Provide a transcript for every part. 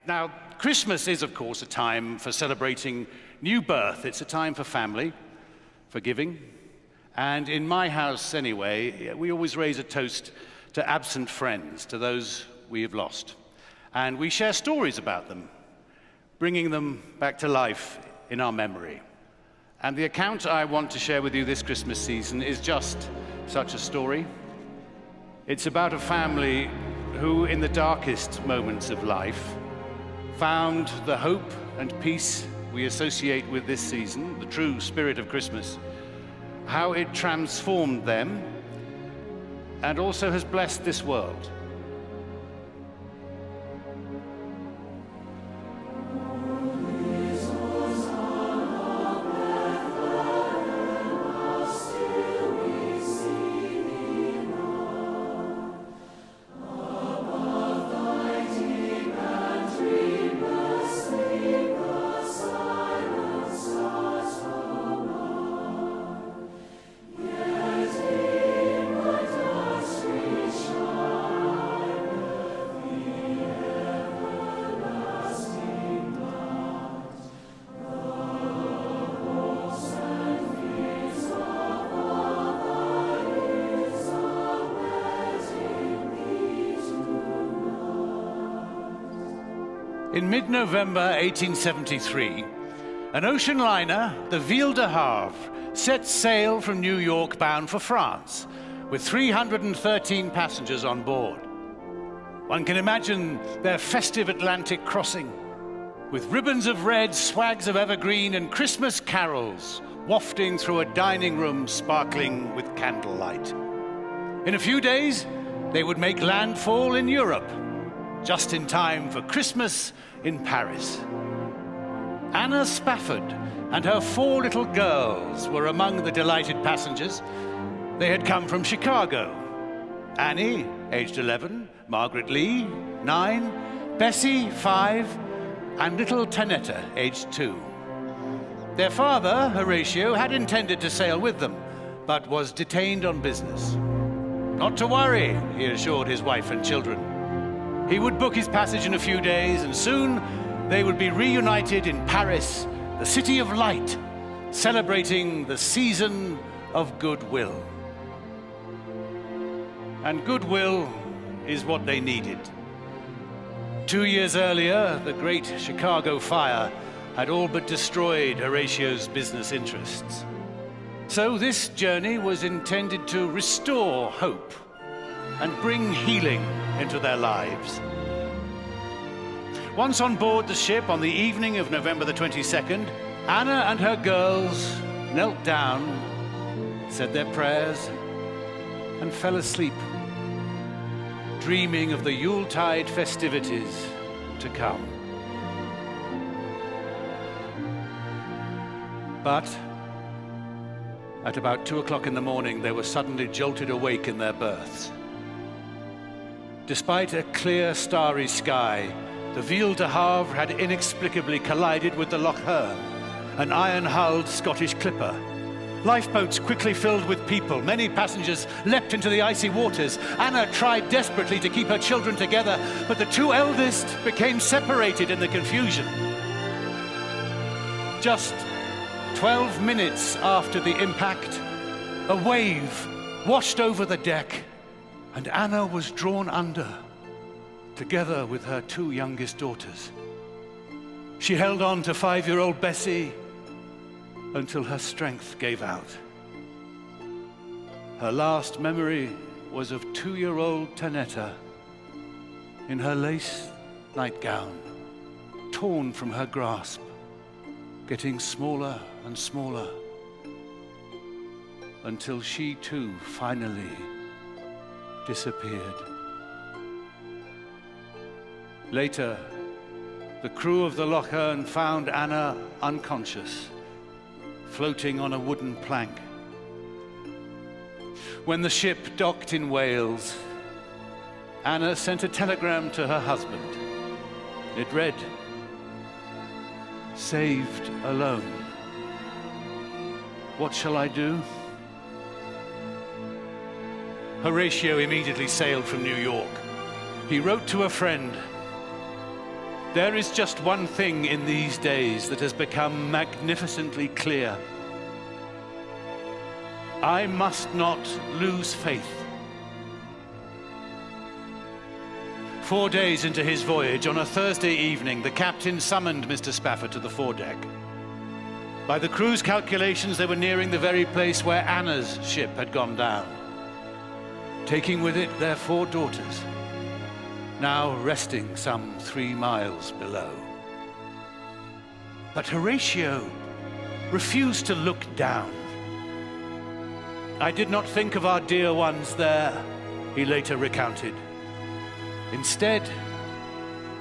Now, Christmas is, of course, a time for celebrating new birth. It's a time for family, for giving. And in my house, anyway, we always raise a toast to absent friends, to those we have lost. And we share stories about them, bringing them back to life in our memory. And the account I want to share with you this Christmas season is just such a story. It's about a family who, in the darkest moments of life, found the hope and peace we associate with this season, the true spirit of Christmas, how it transformed them and also has blessed this world. In mid-November 1873, an ocean liner, the Ville de Havre, set sail from New York bound for France, with 313 passengers on board. One can imagine their festive Atlantic crossing, with ribbons of red, swags of evergreen, and Christmas carols wafting through a dining room sparkling with candlelight. In a few days, they would make landfall in Europe, just in time for Christmas in Paris. Anna Spafford and her 4 little girls were among the delighted passengers. They had come from Chicago. Annie, aged 11, Margaret Lee, 9, Bessie, 5, and little Tanetta, aged 2. Their father, Horatio, had intended to sail with them, but was detained on business. Not to worry, he assured his wife and children. He would book his passage in a few days, and soon they would be reunited in Paris, the city of light, celebrating the season of goodwill. And goodwill is what they needed. 2 years earlier, the Great Chicago Fire had all but destroyed Horatio's business interests. So this journey was intended to restore hope and bring healing into their lives. Once on board the ship on the evening of November the 22nd, Anna and her girls knelt down, said their prayers, and fell asleep, dreaming of the Yuletide festivities to come. But at about 2 o'clock in the morning, they were suddenly jolted awake in their berths. Despite a clear, starry sky, the Ville de Havre had inexplicably collided with the Loch Earn, an iron-hulled Scottish clipper. Lifeboats quickly filled with people. Many passengers leapt into the icy waters. Anna tried desperately to keep her children together, but the 2 eldest became separated in the confusion. Just 12 minutes after the impact, a wave washed over the deck, and Anna was drawn under, together with her 2 youngest daughters. She held on to 5-year-old Bessie until her strength gave out. Her last memory was of 2-year-old Tanetta in her lace nightgown, torn from her grasp, getting smaller and smaller, until she too finally disappeared. Later, the crew of the Loch Earn found Anna unconscious, floating on a wooden plank. When the ship docked in Wales, Anna sent a telegram to her husband. It read, "Saved alone. What shall I do?" Horatio immediately sailed from New York. He wrote to a friend, There is just one thing in these days that has become magnificently clear. I must not lose faith. 4 days into his voyage, on a Thursday evening, the captain summoned Mr. Spafford to the foredeck. By the crew's calculations, they were nearing the very place where Anna's ship had gone down, taking with it their 4 daughters, now resting some 3 miles below. But Horatio refused to look down. I did not think of our dear ones there, he later recounted. Instead,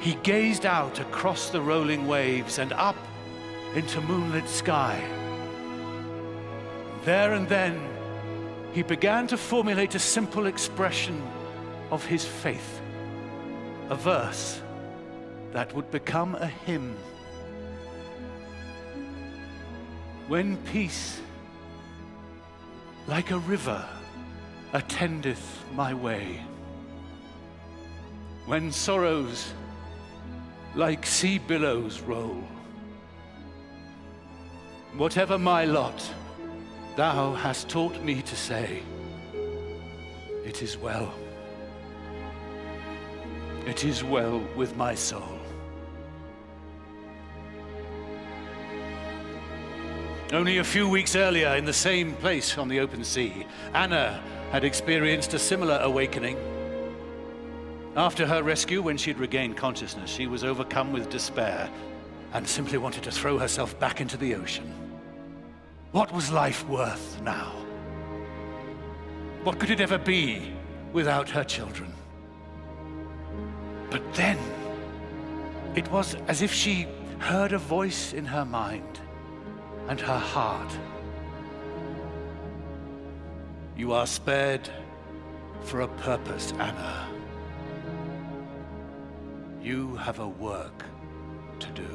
he gazed out across the rolling waves and up into moonlit sky. There and then, he began to formulate a simple expression of his faith, a verse that would become a hymn. When peace, like a river, attendeth my way, when sorrows like sea billows roll, whatever my lot, thou hast taught me to say, it is well. It is well with my soul. Only a few weeks earlier, in the same place on the open sea, Anna had experienced a similar awakening. After her rescue, when she'd regained consciousness, she was overcome with despair and simply wanted to throw herself back into the ocean. What was life worth now? What could it ever be without her children? But then, it was as if she heard a voice in her mind and her heart. You are spared for a purpose, Anna. You have a work to do.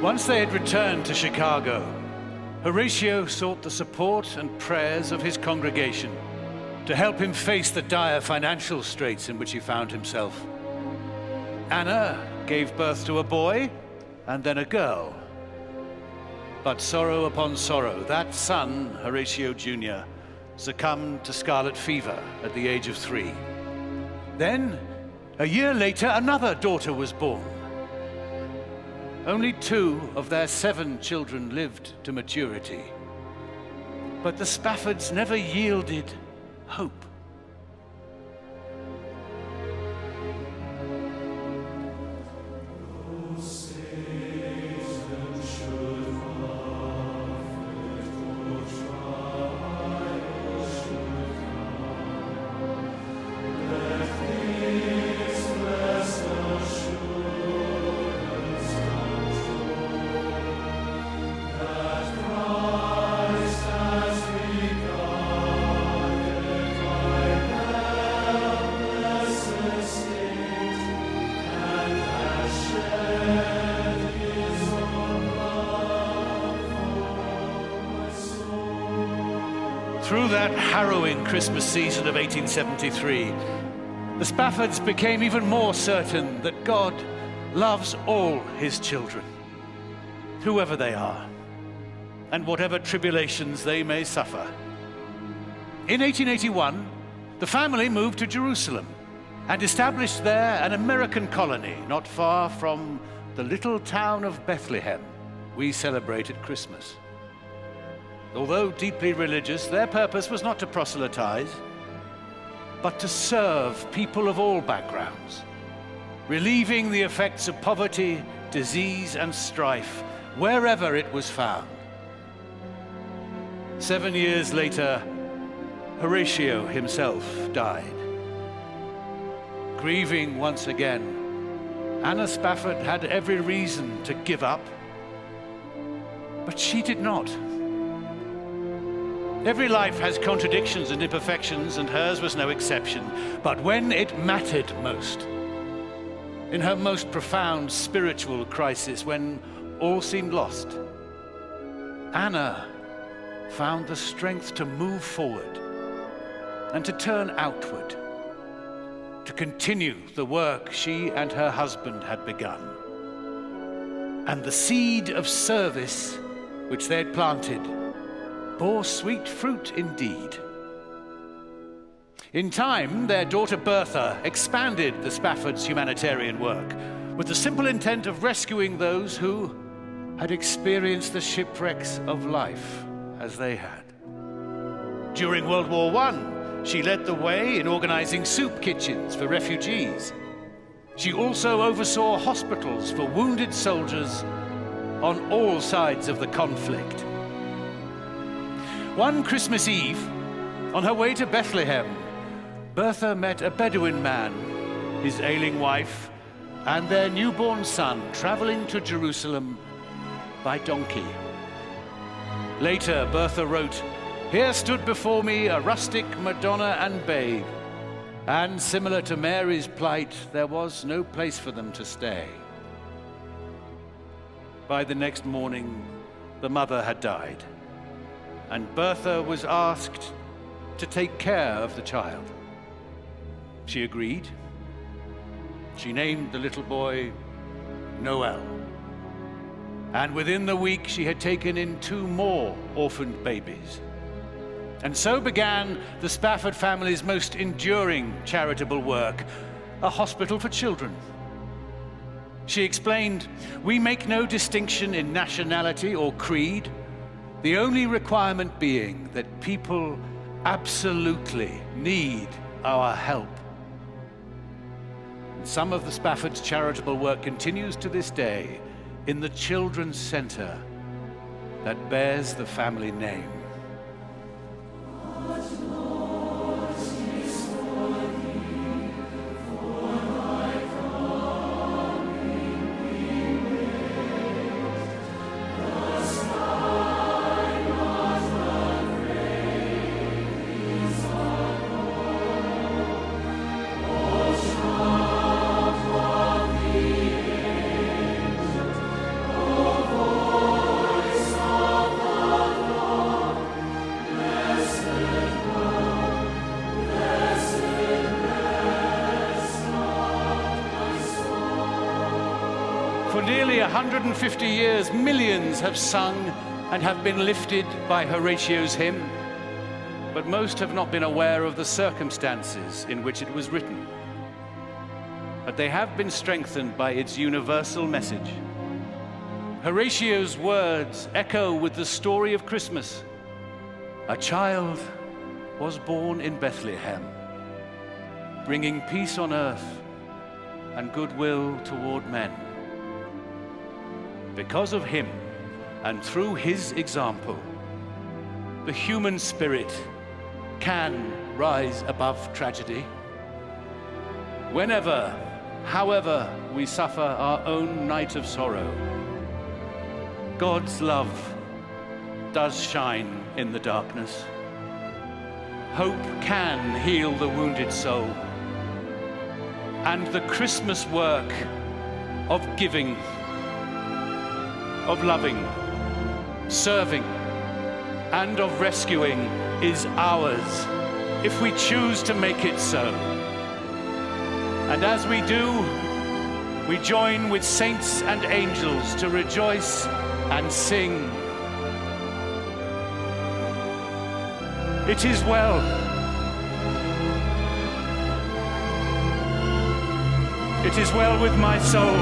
Once they had returned to Chicago, Horatio sought the support and prayers of his congregation to help him face the dire financial straits in which he found himself. Anna gave birth to a boy and then a girl. But sorrow upon sorrow, that son, Horatio Jr., succumbed to scarlet fever at the age of 3. Then, a year later, another daughter was born. Only 2 of their 7 children lived to maturity. But the Spaffords never yielded hope. Through that harrowing Christmas season of 1873, the Spaffords became even more certain that God loves all his children, whoever they are, and whatever tribulations they may suffer. In 1881, the family moved to Jerusalem and established there an American colony not far from the little town of Bethlehem. We celebrated Christmas. Although deeply religious, their purpose was not to proselytize, but to serve people of all backgrounds, relieving the effects of poverty, disease and strife wherever it was found. 7 years later, Horatio himself died. Grieving once again, Anna Spafford had every reason to give up, but she did not. Every life has contradictions and imperfections, and hers was no exception. But when it mattered most, in her most profound spiritual crisis, when all seemed lost, Anna found the strength to move forward and to turn outward, to continue the work she and her husband had begun. And the seed of service which they had planted bore sweet fruit indeed. In time, their daughter Bertha expanded the Spaffords' humanitarian work with the simple intent of rescuing those who had experienced the shipwrecks of life as they had. During World War I, she led the way in organizing soup kitchens for refugees. She also oversaw hospitals for wounded soldiers on all sides of the conflict. One Christmas Eve, on her way to Bethlehem, Bertha met a Bedouin man, his ailing wife, and their newborn son traveling to Jerusalem by donkey. Later, Bertha wrote, "Here stood before me a rustic Madonna and babe, and similar to Mary's plight, there was no place for them to stay." By the next morning, the mother had died, and Bertha was asked to take care of the child. She agreed. She named the little boy Noel. And within the week, she had taken in 2 more orphaned babies. And so began the Spafford family's most enduring charitable work, a hospital for children. She explained, "We make no distinction in nationality or creed, the only requirement being that people absolutely need our help." And some of the Spafford's charitable work continues to this day in the children's center that bears the family name. For nearly 150 years, millions have sung and have been lifted by Horatio's hymn, but most have not been aware of the circumstances in which it was written. But they have been strengthened by its universal message. Horatio's words echo with the story of Christmas. A child was born in Bethlehem, bringing peace on earth and goodwill toward men. Because of him and through his example, the human spirit can rise above tragedy. Whenever, however, we suffer our own night of sorrow, God's love does shine in the darkness. Hope can heal the wounded soul, and the Christmas work of giving, of loving, serving, and of rescuing is ours if we choose to make it so. And as we do, we join with saints and angels to rejoice and sing. It is well. It is well with my soul.